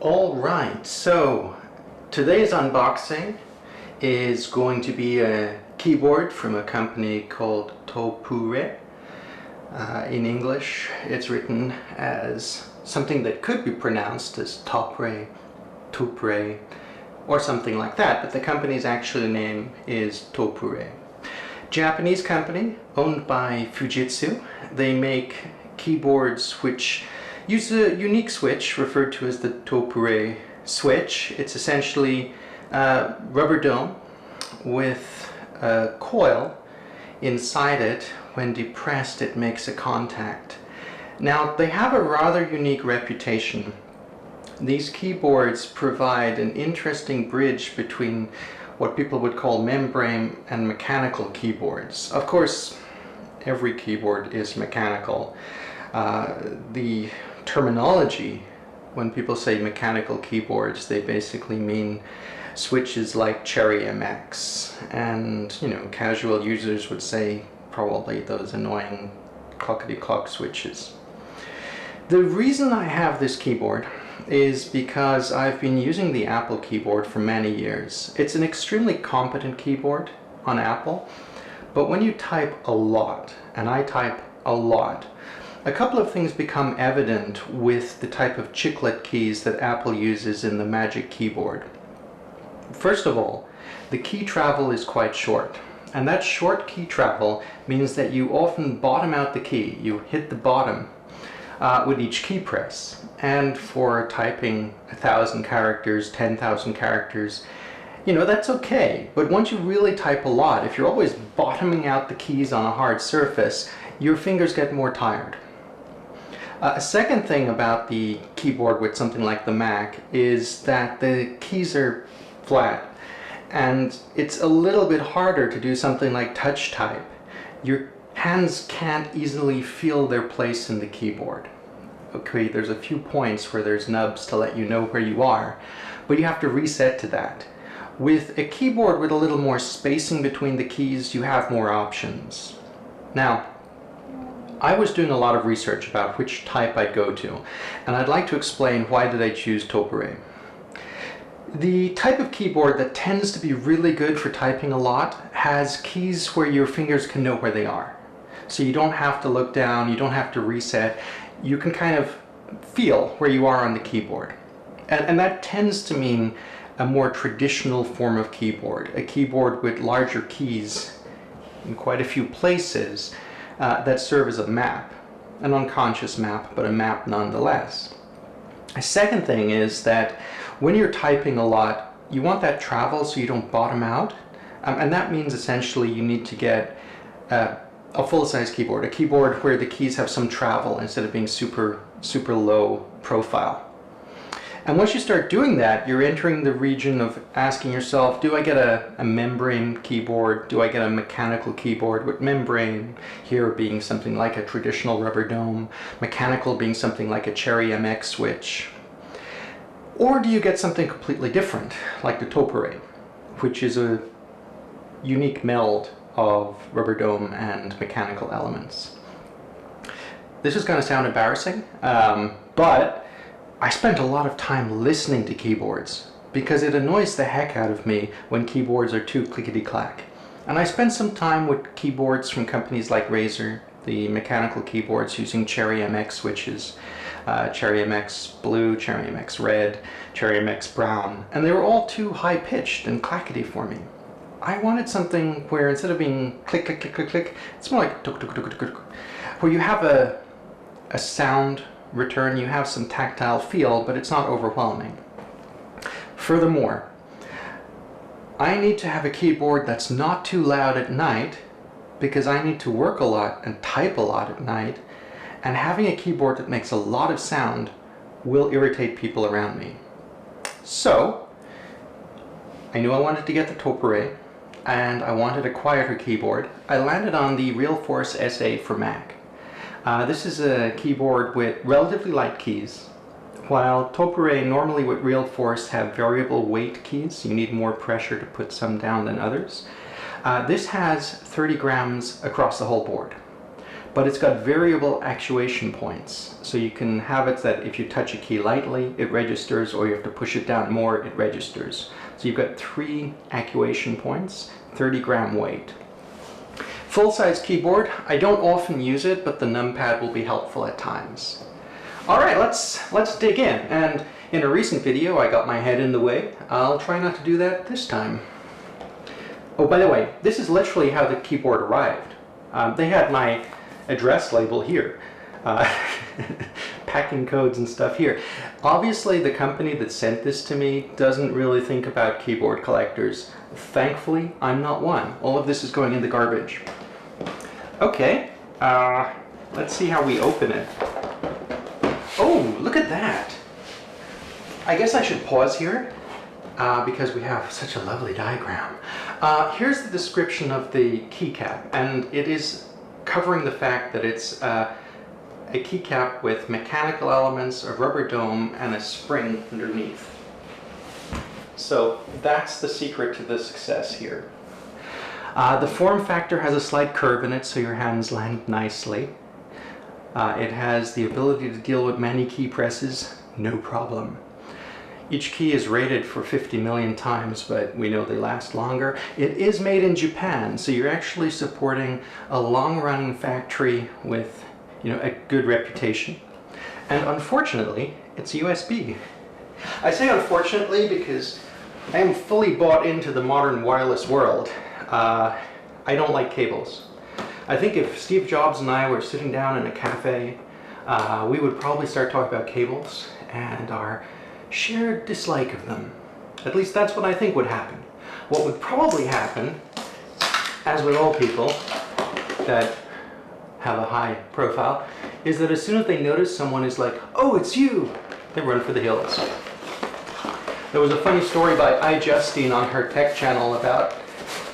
Alright, so today's unboxing is going to be a keyboard from a company called Topre. In English it's written as something that could be pronounced as Topre, Topre, or something like that, but the company's actual name is Topre. Japanese company owned by Fujitsu. They make keyboards which use a unique switch referred to as the Topre switch. It's essentially a rubber dome with a coil inside it. When depressed, it makes a contact. Now, they have a rather unique reputation. These keyboards provide an interesting bridge between what people would call membrane and mechanical keyboards. Of course, every keyboard is mechanical. The terminology, when people say mechanical keyboards, they basically mean switches like Cherry MX, and casual users would say probably those annoying clockety-clock switches. The reason I have this keyboard is because I've been using the Apple keyboard for many years. It's an extremely competent keyboard on Apple, but when you type a lot, and I type a lot, a couple of things become evident with the type of chiclet keys that Apple uses in the Magic Keyboard. First of all, the key travel is quite short, and that short key travel means that you often bottom out the key. You hit the bottom with each key press, and for typing 1,000 characters, 10,000 characters, that's okay. But once you really type a lot, if you're always bottoming out the keys on a hard surface, your fingers get more tired. A second thing about the keyboard with something like the Mac is that the keys are flat, and it's a little bit harder to do something like touch type. Your hands can't easily feel their place in the keyboard. Okay, there's a few points where there's nubs to let you know where you are, but you have to reset to that. With a keyboard with a little more spacing between the keys, you have more options. Now, I was doing a lot of research about which type I'd go to, and I'd like to explain why did I choose Topre. The type of keyboard that tends to be really good for typing a lot has keys where your fingers can know where they are. So you don't have to look down, you don't have to reset, you can kind of feel where you are on the keyboard. And that tends to mean a more traditional form of keyboard, a keyboard with larger keys in quite a few places that serve as a map, an unconscious map, but a map nonetheless. A second thing is that when you're typing a lot, you want that travel so you don't bottom out, and that means essentially you need to get a full-size keyboard, a keyboard where the keys have some travel instead of being super low profile. And once you start doing that, you're entering the region of asking yourself, do I get a membrane keyboard? Do I get a mechanical keyboard with membrane here being something like a traditional rubber dome, mechanical being something like a Cherry MX switch? Or do you get something completely different, like the Topre, which is a unique meld of rubber dome and mechanical elements? This is going to sound embarrassing, but I spent a lot of time listening to keyboards because it annoys the heck out of me when keyboards are too clickety-clack. And I spent some time with keyboards from companies like Razer, the mechanical keyboards using Cherry MX switches, Cherry MX Blue, Cherry MX Red, Cherry MX Brown, and they were all too high-pitched and clackety for me. I wanted something where instead of being click, click, click, click, click, it's more like tuk, tuk, tuk, tuk, tuk, where you have a sound return, you have some tactile feel, but it's not overwhelming. Furthermore, I need to have a keyboard that's not too loud at night because I need to work a lot and type a lot at night, and having a keyboard that makes a lot of sound will irritate people around me. So, I knew I wanted to get the Topre, and I wanted a quieter keyboard. I landed on the RealForce SA for Mac. This is a keyboard with relatively light keys. While Topre normally with RealForce have variable weight keys, you need more pressure to put some down than others. This has 30 grams across the whole board. but it's got variable actuation points. So you can have it that if you touch a key lightly, it registers, or you have to push it down more, it registers. So you've got 3 actuation points, 30-gram weight. Full-size keyboard, I don't often use it, but the numpad will be helpful at times. All right, let's dig in. And in a recent video, I got my head in the way. I'll try not to do that this time. Oh, by the way, this is literally how the keyboard arrived. They had my address label here. Packing codes and stuff here. Obviously, the company that sent this to me doesn't really think about keyboard collectors. Thankfully, I'm not one. All of this is going in the garbage. Okay, let's see how we open it. Oh, look at that. I guess I should pause here because we have such a lovely diagram. Here's the description of the keycap, and it is covering the fact that it's a keycap with mechanical elements, a rubber dome, and a spring underneath. So that's the secret to the success here. The form factor has a slight curve in it, so your hands land nicely. It has the ability to deal with many key presses, no problem. Each key is rated for 50 million times, but we know they last longer. It is made in Japan, so you're actually supporting a long-running factory with, a good reputation. And unfortunately, it's USB. I say unfortunately because I am fully bought into the modern wireless world. I don't like cables. I think if Steve Jobs and I were sitting down in a cafe, we would probably start talking about cables and our shared dislike of them. At least that's what I think would happen. What would probably happen, as with all people that have a high profile, is that as soon as they notice someone is like, "Oh, it's you," they run for the hills. There was a funny story by iJustine on her tech channel about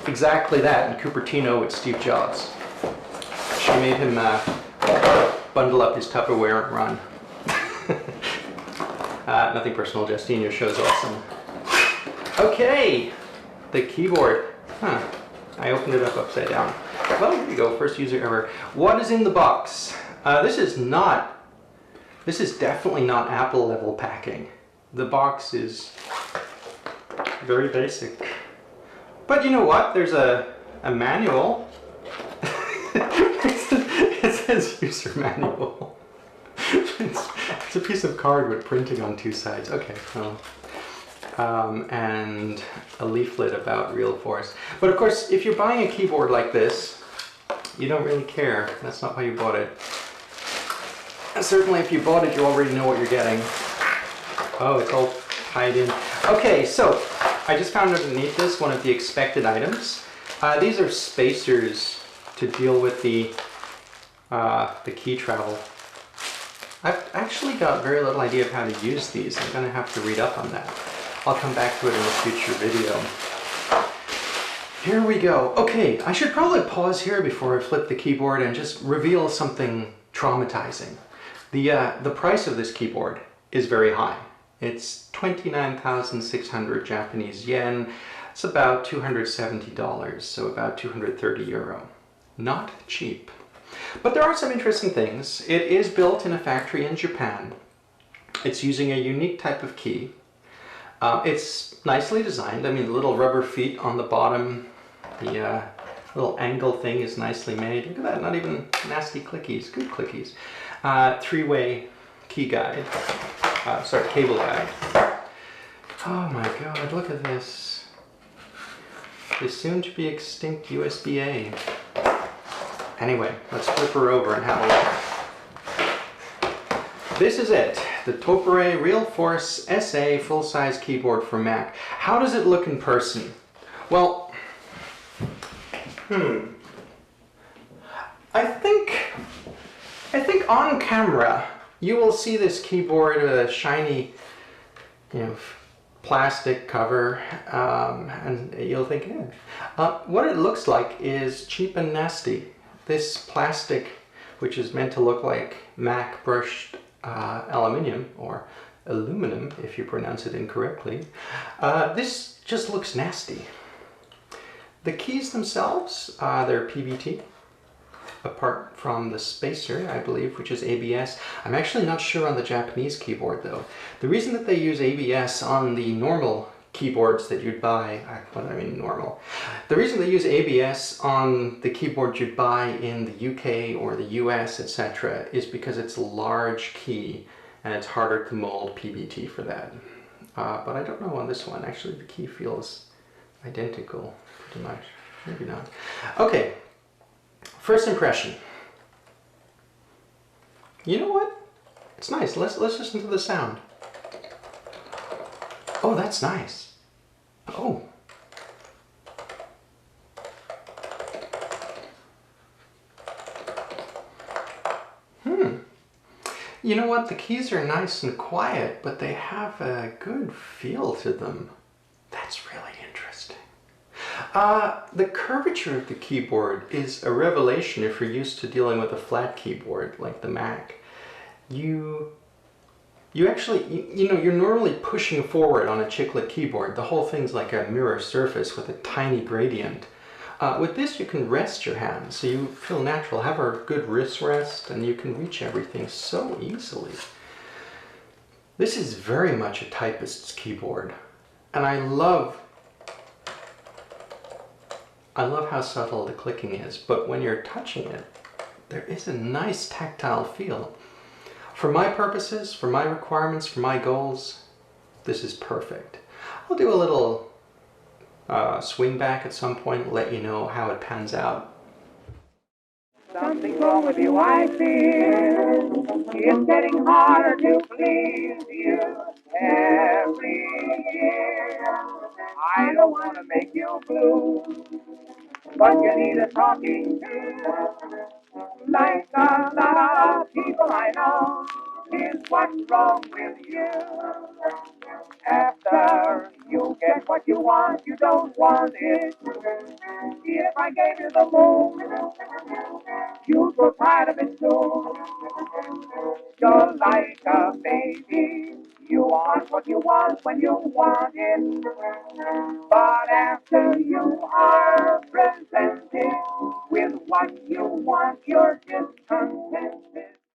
exactly that in Cupertino with Steve Jobs. She made him bundle up his Tupperware and run. Nothing personal, Justine, your show's awesome. Okay, the keyboard. I opened it up upside down. Well, here you go, first user ever. What is in the box? This is definitely not Apple level packing. The box is very basic. But you know what? There's a manual. It says user manual. It's a piece of card with printing on 2 sides. Okay, well. And a leaflet about real force. But of course, if you're buying a keyboard like this, you don't really care. That's not why you bought it. And certainly if you bought it, you already know what you're getting. Oh, it's all tied in. Okay, so I just found underneath this one of the expected items. These are spacers to deal with the key travel. I've actually got very little idea of how to use these. I'm going to have to read up on that. I'll come back to it in a future video. Here we go. Okay, I should probably pause here before I flip the keyboard and just reveal something traumatizing. The price of this keyboard is very high. It's 29,600 Japanese yen. It's about $270, so about 230 euro. Not cheap. But there are some interesting things. It is built in a factory in Japan. It's using a unique type of key. It's nicely designed. I mean, the little rubber feet on the bottom, the little angle thing is nicely made. Look at that, not even nasty clickies, good clickies. 3-way key guide, cable guide. Oh my God, look at this. The soon to be extinct USB-A. Anyway, let's flip her over and have a look. This is it, the Topre Real Force SA full-size keyboard for Mac. How does it look in person? Well, I think on camera you will see this keyboard with a shiny, plastic cover, and you'll think, what it looks like is cheap and nasty. This plastic, which is meant to look like Mac brushed aluminium, or aluminum if you pronounce it incorrectly, this just looks nasty. The keys themselves, they're PBT. apart from the spacer, I believe, which is ABS. I'm actually not sure on the Japanese keyboard though. The reason that they use ABS on the normal keyboards that you'd buy, what I mean normal, the reason they use ABS on the keyboard you'd buy in the UK or the US, etc., is because it's a large key and it's harder to mold PBT for that. But I don't know on this one. Actually, the key feels identical, pretty much. Maybe not. Okay, first impression. You know what? It's nice. Let's listen to the sound. Oh, that's nice. Oh. You know what? The keys are nice and quiet, but they have a good feel to them. That's really interesting. The curvature of the keyboard is a revelation if you're used to dealing with a flat keyboard like the Mac. You actually, you're normally pushing forward on a chiclet keyboard. The whole thing's like a mirror surface with a tiny gradient. With this, you can rest your hand, so you feel natural. Have a good wrist rest, and you can reach everything so easily. This is very much a typist's keyboard, and I love how subtle the clicking is, but when you're touching it, there is a nice tactile feel. For my purposes, for my requirements, for my goals, this is perfect. I'll do a little swing back at some point and let you know how it pans out. Something's wrong with you, I feel. It's getting harder to please you every year. I don't want to make you blue, but you need a talking to. Like a lot of people I know, is what's wrong with you. After you get what you want, you don't want it. If I gave you the moon, you'd grow tired of it soon. You're like a baby. You want what you want when you want it. But after you are presented with what you want, you're discontented.